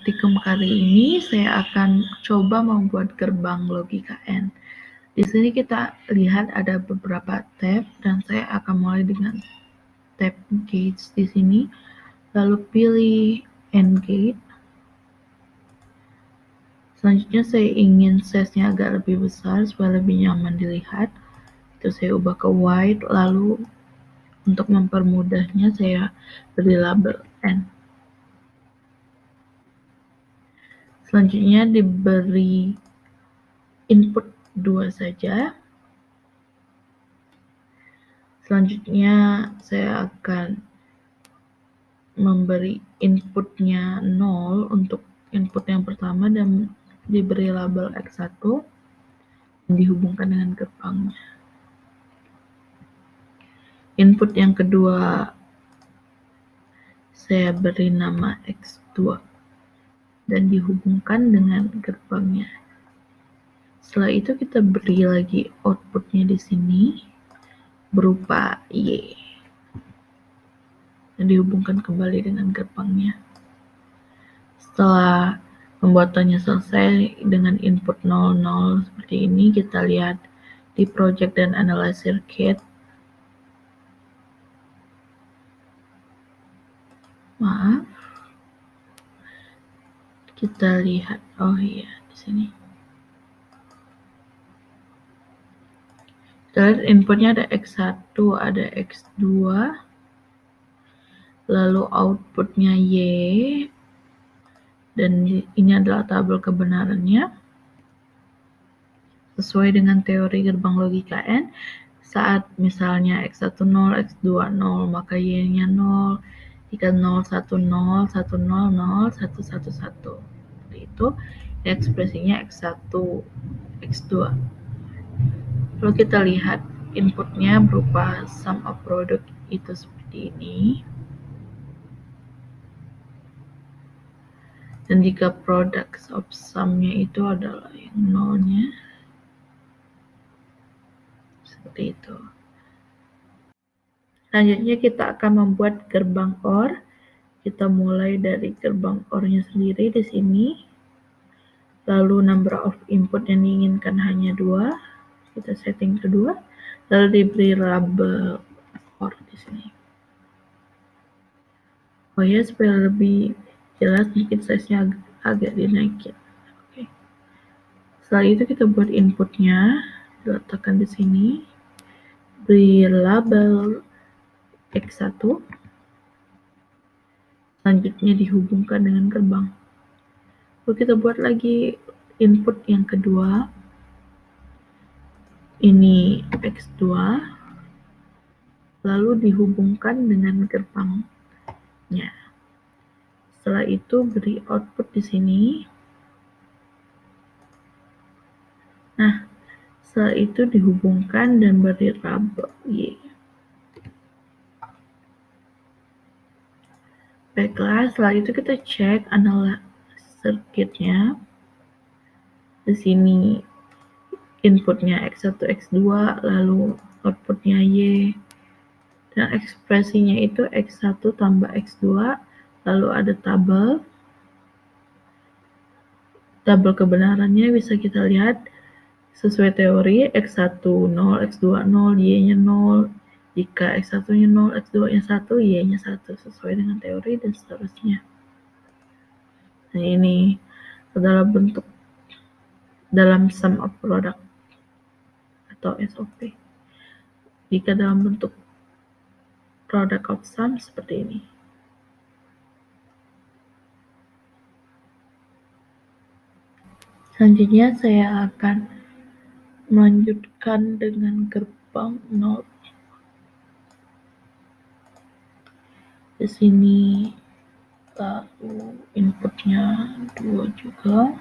praktikum kali ini saya akan coba membuat gerbang logika N. Di sini kita lihat ada beberapa tab dan saya akan mulai dengan tab gates di sini. Lalu pilih AND gate. Selanjutnya saya ingin size-nya agak lebih besar supaya lebih nyaman dilihat. Itu saya ubah ke wide, lalu untuk mempermudahnya saya beri label N. Selanjutnya diberi input 2 saja. Selanjutnya saya akan memberi inputnya 0 untuk input yang pertama dan diberi label X1 dan dihubungkan dengan gerbangnya. Input yang kedua saya beri nama X2 dan dihubungkan dengan gerbangnya. Setelah itu kita beri lagi outputnya di sini berupa Y dan dihubungkan kembali dengan gerbangnya. Setelah pembuatannya selesai dengan input 00 seperti ini, kita lihat di project dan analyze circuit. Maaf. Kita lihat, oh iya, di sini. Kita lihat inputnya ada X1, ada X2, lalu outputnya Y, dan ini adalah tabel kebenarannya. Sesuai dengan teori gerbang logika N, saat misalnya X1 0, X2 0, maka Y-nya 0, jika 0, 1, 0, 1, 0, 0, 1, 1, 1. Seperti itu, ekspresinya X1, X2. Lalu kita lihat inputnya berupa sum of product itu seperti ini. Dan jika product of sum-nya itu adalah yang nolnya, seperti itu. Selanjutnya kita akan membuat gerbang OR. Kita mulai dari gerbang OR-nya sendiri di sini. Lalu number of input yang diinginkan hanya 2. Kita setting ke 2. Lalu diberi label OR di sini. Oh ya, supaya lebih jelas mungkin size-nya agak dinaikin. Oke. Setelah itu kita buat inputnya, diletakkan di sini. Beri label X1. Selanjutnya dihubungkan dengan gerbang. Lalu kita buat lagi input yang kedua. Ini X2. Lalu dihubungkan dengan gerbangnya. Setelah itu beri output di sini. Nah, setelah itu dihubungkan dan beri label Y. Baiklah, setelah itu kita cek analisa circuitnya. Di sini inputnya X1, X2, lalu outputnya Y. Dan ekspresinya itu X1 tambah X2, lalu ada tabel kebenarannya bisa kita lihat sesuai teori X1 0, X2 0, Y-nya 0. Jika X1-nya 0, X2-nya 1, Y-nya 1 sesuai dengan teori dan seterusnya. Nah, ini adalah bentuk dalam sum of product atau SOP. Jika dalam bentuk product of sum seperti ini. Selanjutnya saya akan melanjutkan dengan gerbang NOT. Di sini lalu inputnya 2 juga.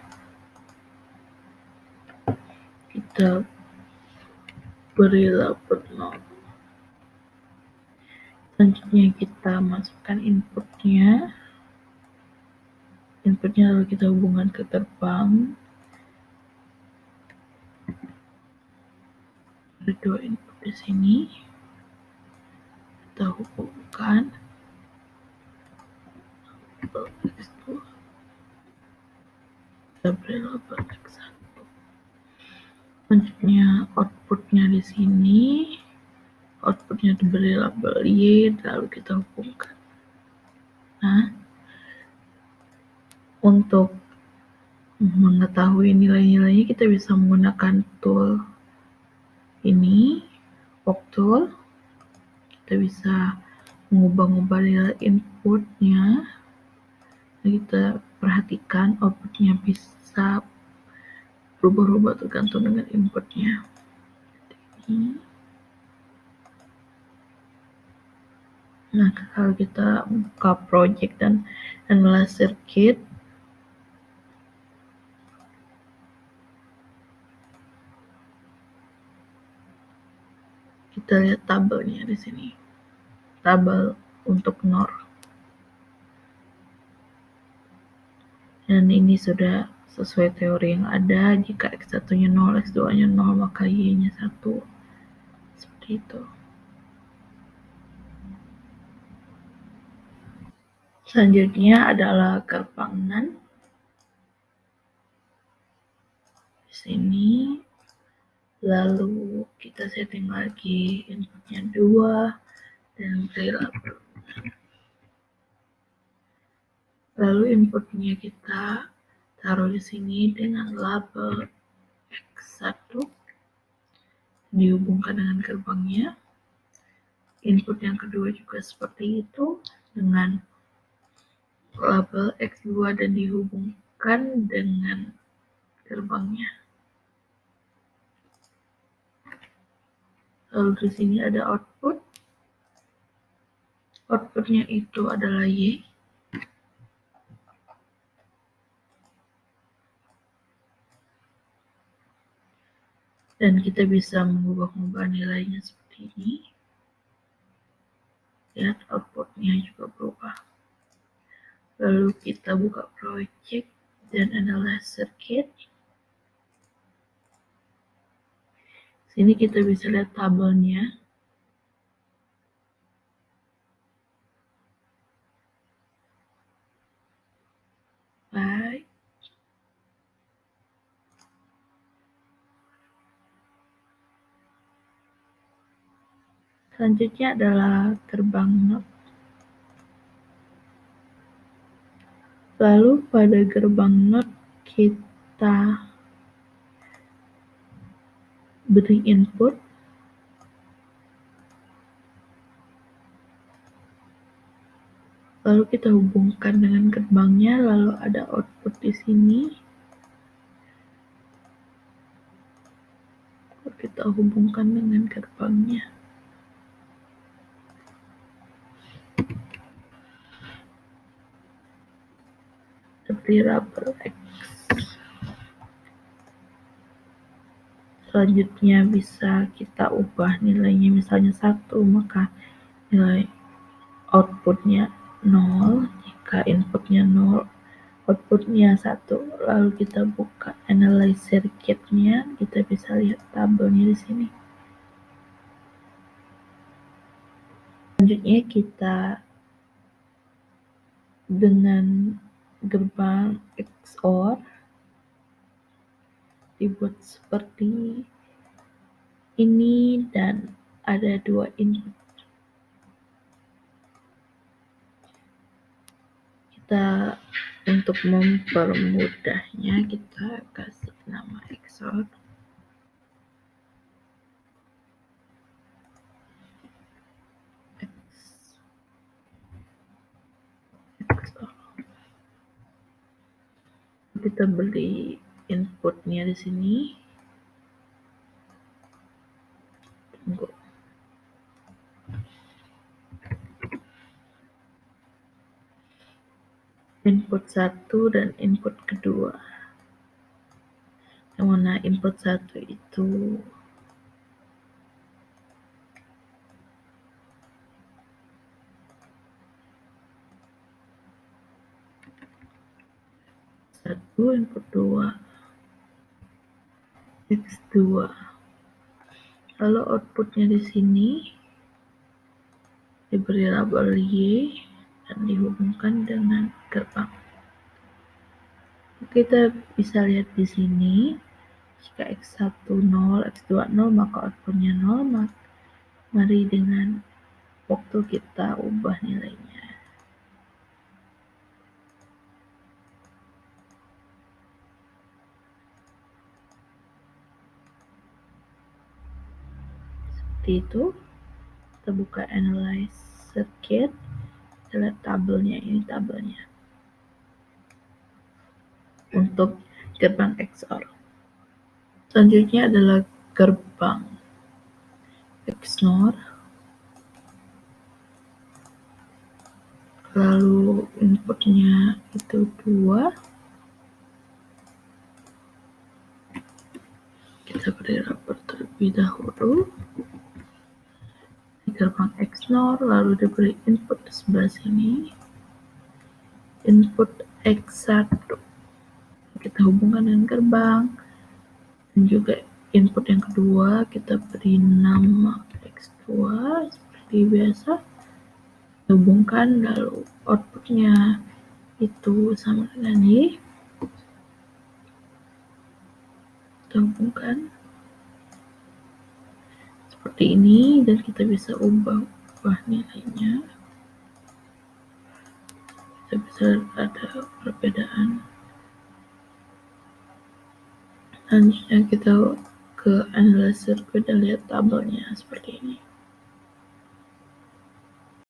Kita beri label NOT. Selanjutnya kita masukkan inputnya. Inputnya lalu kita hubungkan ke gerbang. Ada 2 input di sini. Kita hubungkan. kita beri label X1. Selanjutnya outputnya di sini, outputnya diberi label Y, lalu kita hubungkan. Nah, untuk mengetahui nilai-nilainya kita bisa menggunakan tool ini, Walk Tool. Kita bisa mengubah-ubah nilai inputnya. Kita perhatikan outputnya bisa berubah-ubah tergantung dengan inputnya. Nah, kalau kita buka project dan analyze circuit, kita lihat tabelnya di sini. Tabel untuk NOR. Dan ini sudah sesuai teori yang ada. Jika X1-nya 0, X2-nya 0, maka Y-nya 1. Seperti itu. Selanjutnya adalah gerbang NAND. Di sini. Lalu kita setting lagi inputnya 2 dan beri label. Lalu inputnya kita taruh di sini dengan label X1 dihubungkan dengan gerbangnya. Input yang kedua juga seperti itu dengan label X2 dan dihubungkan dengan gerbangnya. Lalu di sini ada output. Outputnya itu adalah Y. Dan kita bisa mengubah-ubah nilainya seperti ini. Lihat outputnya juga berubah. Lalu kita buka project dan analyze circuit. Sini kita bisa lihat tabelnya. Baik. Selanjutnya adalah gerbang NOT. Lalu pada gerbang NOT kita beri input. Lalu kita hubungkan dengan gerbangnya, lalu ada output di sini. Lalu kita hubungkan dengan gerbangnya. Seperti label X. Selanjutnya bisa kita ubah nilainya, misalnya 1, maka nilai outputnya 0. Jika inputnya 0, outputnya 1. Lalu kita buka analyze circuitnya, kita bisa lihat tabelnya di sini. Selanjutnya kita dengan gerbang XOR dibuat seperti ini dan ada 2 input. Kita untuk mempermudahnya kita kasih nama XOR. Kita beli inputnya di sini. Tunggu. Input 1 dan input kedua. Yang mana input 1 itu input 2 X2. Lalu outputnya di sini diberi label Y dan dihubungkan dengan gerbang. Kita bisa lihat di sini, jika X1 0, X2 0, maka outputnya 0, mari dengan waktu kita ubah nilainya. Seperti itu. Kita buka Analyze Circuit, kita lihat tabelnya, ini tabelnya untuk gerbang XOR. Selanjutnya adalah gerbang XNOR, lalu inputnya itu 2, kita beri rapor terlebih dahulu di gerbang XNOR, lalu diberi input di sebelah sini, input X1, kita hubungkan dengan gerbang, dan juga input yang kedua kita beri nama X2 seperti biasa, hubungkan, lalu outputnya itu sama dengan Y, kita hubungkan seperti ini, dan kita bisa ubah nilainya. Kita bisa ada perbedaan. Selanjutnya kita ke Analyze Circuit dan lihat tabelnya seperti ini.